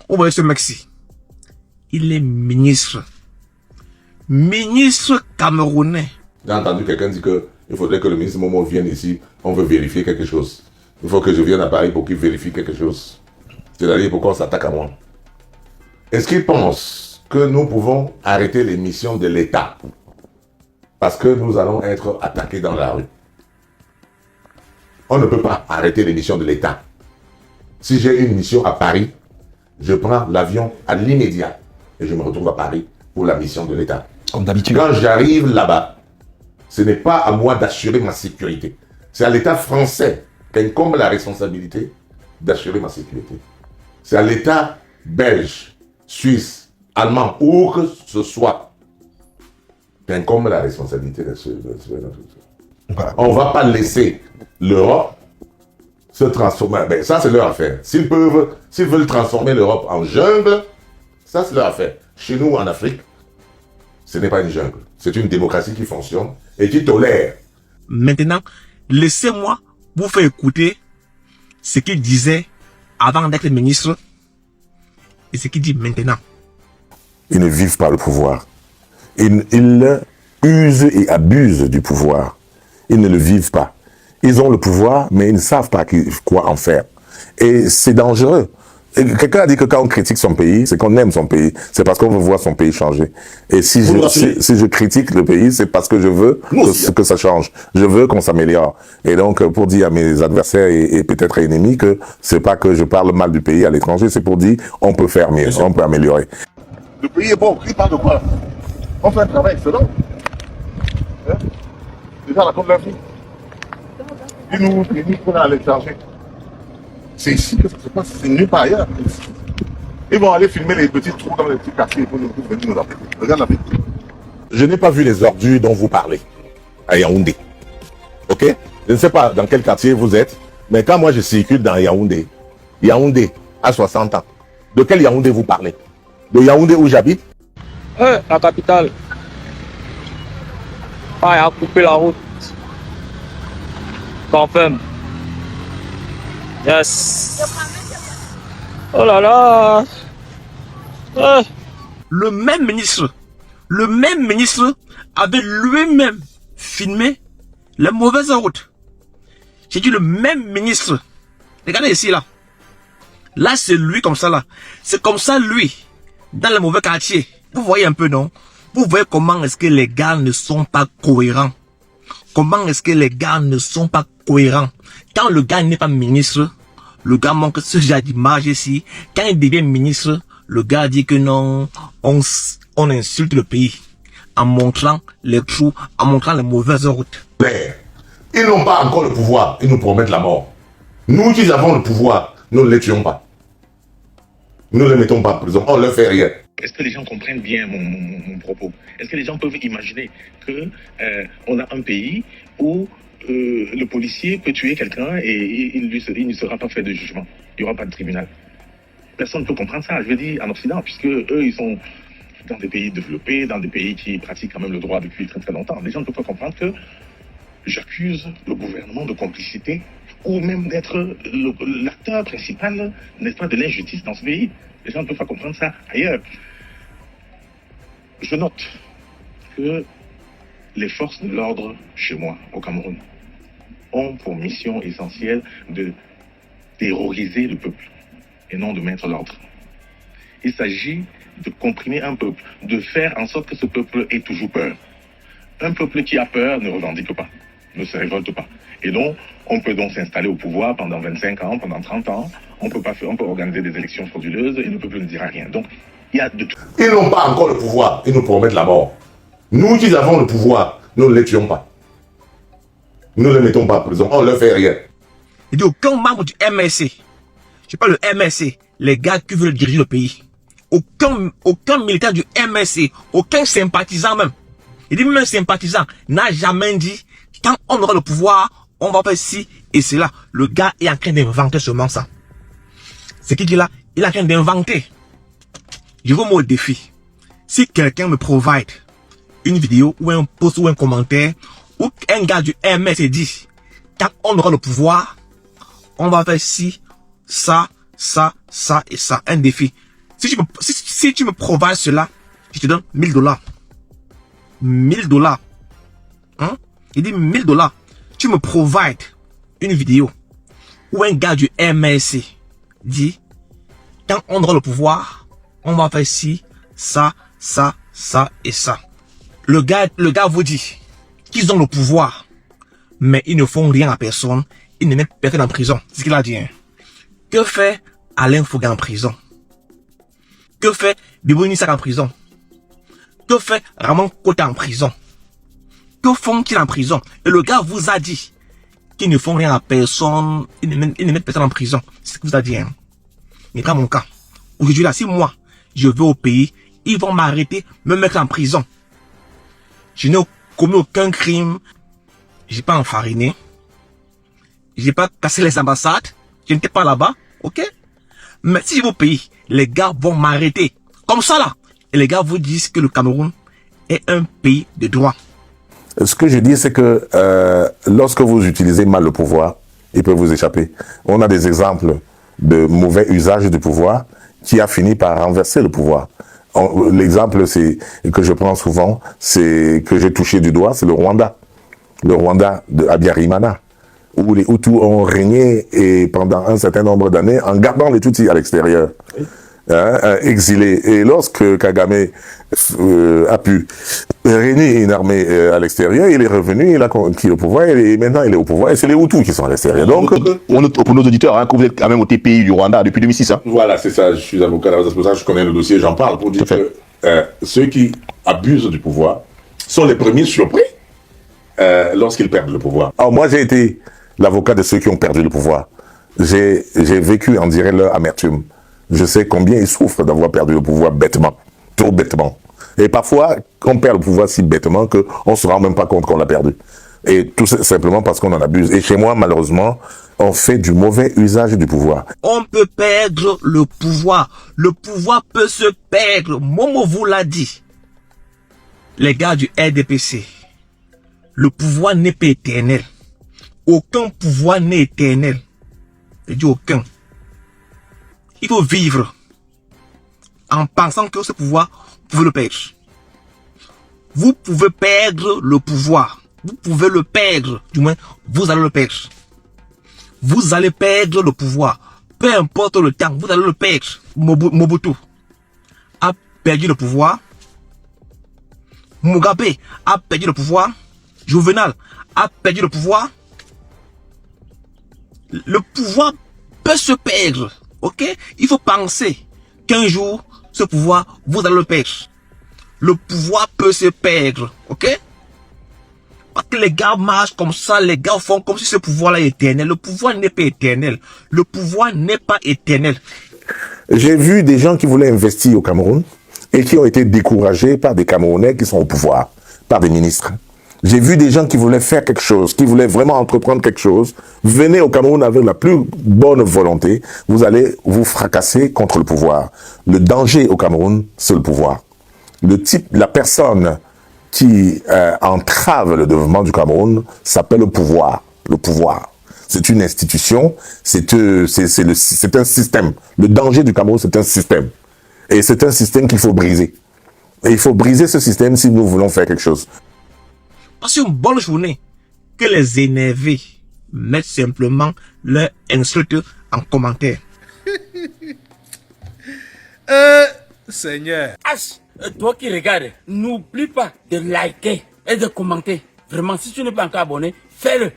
On voit ce mec-ci. Il est ministre. Ministre camerounais. J'ai entendu quelqu'un dire qu'il faudrait que le ministre Momo vienne ici. On veut vérifier quelque chose. Il faut que je vienne à Paris pour qu'il vérifie quelque chose. C'est-à-dire pourquoi on s'attaque à moi. Est-ce qu'il pense que nous pouvons arrêter les missions de l'État parce que nous allons être attaqués dans la rue? On ne peut pas arrêter les missions de l'État. Si j'ai une mission à Paris, je prends l'avion à l'immédiat et je me retrouve à Paris pour la mission de l'État. Comme d'habitude. Quand j'arrive là-bas, ce n'est pas à moi d'assurer ma sécurité. C'est à l'État français qu'incombe la responsabilité d'assurer ma sécurité. C'est à l'État belge, suisse, allemand, où que ce soit, qu'incombe la responsabilité d'assurer notre sécurité. Voilà. On ne va pas laisser l'Europe se transformer. Ben, ça, c'est leur affaire. S'ils veulent transformer l'Europe en jungle, ça, c'est leur affaire. Chez nous, en Afrique, ce n'est pas une jungle. C'est une démocratie qui fonctionne et qui tolère. Maintenant, laissez-moi vous faire écouter ce qu'il disait avant d'être ministre et ce qu'il dit maintenant. Ils ne vivent pas le pouvoir. Ils usent et abusent du pouvoir. Ils ne le vivent pas. Ils ont le pouvoir, mais ils ne savent pas quoi en faire. Et c'est dangereux. Quelqu'un a dit que quand on critique son pays, c'est qu'on aime son pays. C'est parce qu'on veut voir son pays changer. Et si je critique le pays, c'est parce que je veux que ça change. Je veux qu'on s'améliore. Et donc, pour dire à mes adversaires et peut-être ennemis que c'est pas que je parle mal du pays à l'étranger, c'est pour dire on peut faire mieux, on peut améliorer. Le pays est bon, il parle de quoi? On fait un travail excellent. Hein? Déjà, la Coupe d'Afrique. Dis-nous, qu'on a à l'étranger. C'est ici que ça se passe, c'est nulle part ailleurs. Ils vont aller filmer les petits trous dans les petits quartiers pour nous venir nous appeler. Regarde la vie. Je n'ai pas vu les ordures dont vous parlez à Yaoundé. Ok? Je ne sais pas dans quel quartier vous êtes, mais quand moi je circule dans Yaoundé à 60 ans, de quel Yaoundé vous parlez? De Yaoundé où j'habite? La capitale. Ah, il a coupé la route. Confirme. Yes. Oh là là. Le même ministre avait lui-même filmé la mauvaise route. J'ai dit le même ministre. Regardez ici là. Là c'est lui comme ça là. C'est comme ça lui. Dans le mauvais quartier. Vous voyez un peu non? Vous voyez comment est-ce que les gars ne sont pas cohérents. Comment est-ce que les gars ne sont pas cohérents. Quand le gars n'est pas ministre, le gars manque ce genre d'image ici. Quand il devient ministre, le gars dit que non, on insulte le pays. En montrant les trous, en montrant les mauvaises routes. Ils n'ont pas encore le pouvoir, ils nous promettent la mort. Nous qui avons le pouvoir, nous ne les tuons pas. Nous ne les mettons pas en prison, on ne leur fait rien. Est-ce que les gens comprennent bien mon propos? Est-ce que les gens peuvent imaginer que on a un pays où le policier peut tuer quelqu'un et il ne sera pas fait de jugement? Il n'y aura pas de tribunal. Personne ne peut comprendre ça, je veux dire, en Occident, puisque eux, ils sont dans des pays développés, dans des pays qui pratiquent quand même le droit depuis très très longtemps. Les gens ne peuvent pas comprendre que j'accuse le gouvernement de complicité ou même d'être l'acteur principal, n'est-ce pas, de l'injustice dans ce pays. Les gens ne peuvent pas comprendre ça ailleurs. Je note que les forces de l'ordre chez moi, au Cameroun, ont pour mission essentielle de terroriser le peuple et non de mettre l'ordre. Il s'agit de comprimer un peuple, de faire en sorte que ce peuple ait toujours peur. Un peuple qui a peur ne revendique pas, ne se révolte pas. Et donc, on peut donc s'installer au pouvoir pendant 25 ans, pendant 30 ans. On peut organiser des élections frauduleuses et le peuple ne dira rien. Donc, il y a de tout. Ils n'ont pas encore le pouvoir, ils nous promettent la mort. Nous qui avons le pouvoir, nous ne les tuons pas. Nous ne les mettons pas en prison, on ne leur fait rien. Il dit aucun membre du MSC, je parle le MSC, les gars qui veulent diriger le pays. Aucun militaire du MSC, aucun sympathisant même. Il dit même un sympathisant n'a jamais dit quand on aura le pouvoir, on va faire ci et cela. Le gars est en train d'inventer seulement ça. Ce qu'il dit là, il est en train d'inventer. Je vous mets au défi. Si quelqu'un me provide une vidéo ou un post ou un commentaire où un gars du MSC dit quand on aura le pouvoir, on va faire ci, ça, ça, ça et ça. Un défi. Si tu me provides cela, je te donne $1000. $1000. Hein? Il dit $1000. Tu me provides une vidéo où un gars du MSC dit, quand on aura le pouvoir, on va faire ci, ça, ça, ça et ça. Le gars vous dit qu'ils ont le pouvoir, mais ils ne font rien à personne. Ils ne mettent personne en prison. C'est ce qu'il a dit. Hein. Que fait Alain Fouga en prison? Que fait Bibo Nissak en prison? Que fait Ramon Kota en prison? Que font-ils en prison? Et le gars vous a dit qu'ils ne font rien à personne. Ils ne mettent personne en prison. C'est ce qu'il vous a dit. Hein. Mais pas mon cas. Aujourd'hui là, si moi, je vais au pays, ils vont m'arrêter, me mettre en prison. Je n'ai commis aucun crime. J'ai pas enfariné. J'ai pas cassé les ambassades. Je n'étais pas là-bas. Ok? Mais si je vais au pays, les gars vont m'arrêter. Comme ça là. Et les gars vous disent que le Cameroun est un pays de droit. Ce que je dis, c'est que lorsque vous utilisez mal le pouvoir, il peut vous échapper. On a des exemples de mauvais usage du pouvoir qui a fini par renverser le pouvoir. L'exemple que je prends souvent, c'est que j'ai touché du doigt, c'est le Rwanda. Le Rwanda de Habyarimana, où les Hutus ont régné et pendant un certain nombre d'années en gardant les Tutsis à l'extérieur, exilés. Et lorsque Kagame a pu réunir une armée à l'extérieur, il est revenu, il a conquis le pouvoir et maintenant il est au pouvoir. Et c'est les Hutus qui sont à l'extérieur. Donc, pour nos auditeurs, hein, que vous êtes quand même au TPI du Rwanda depuis 2006. Hein. Voilà, c'est ça. Je suis avocat, c'est pour ça que je connais le dossier, j'en parle pour dire que ceux qui abusent du pouvoir sont les premiers surpris lorsqu'ils perdent le pouvoir. Alors moi, j'ai été l'avocat de ceux qui ont perdu le pouvoir. J'ai vécu en direct leur amertume. Je sais combien ils souffrent d'avoir perdu le pouvoir bêtement, trop bêtement. Et parfois, on perd le pouvoir si bêtement qu'on ne se rend même pas compte qu'on l'a perdu. Et tout simplement parce qu'on en abuse. Et chez moi, malheureusement, on fait du mauvais usage du pouvoir. On peut perdre le pouvoir. Le pouvoir peut se perdre. Momo vous l'a dit. Les gars du RDPC, le pouvoir n'est pas éternel. Aucun pouvoir n'est éternel. Je dis aucun. Il faut vivre en pensant que ce pouvoir, vous pouvez le perdre. Vous pouvez perdre le pouvoir. Vous pouvez le perdre. Du moins, vous allez le perdre. Vous allez perdre le pouvoir. Peu importe le temps, vous allez le perdre. Mobutu a perdu le pouvoir. Mugabe a perdu le pouvoir. Juvenal a perdu le pouvoir. Le pouvoir peut se perdre. Ok? Il faut penser qu'un jour, ce pouvoir, vous allez le perdre. Le pouvoir peut se perdre. Ok? Parce que les gars marchent comme ça, les gars font comme si ce pouvoir-là est éternel. Le pouvoir n'est pas éternel. Le pouvoir n'est pas éternel. J'ai vu des gens qui voulaient investir au Cameroun et qui ont été découragés par des Camerounais qui sont au pouvoir, par des ministres. J'ai vu des gens qui voulaient faire quelque chose, qui voulaient vraiment entreprendre quelque chose. Venez au Cameroun avec la plus bonne volonté. Vous allez vous fracasser contre le pouvoir. Le danger au Cameroun, c'est le pouvoir. La personne qui entrave le développement du Cameroun s'appelle le pouvoir. Le pouvoir. C'est une institution, c'est un système. Le danger du Cameroun, c'est un système. Et c'est un système qu'il faut briser. Et il faut briser ce système si nous voulons faire quelque chose. Passez une bonne journée. Que les énervés mettent simplement leur insulte en commentaire. Seigneur. Toi qui regardes, n'oublie pas de liker et de commenter. Vraiment, si tu n'es pas encore abonné, fais-le.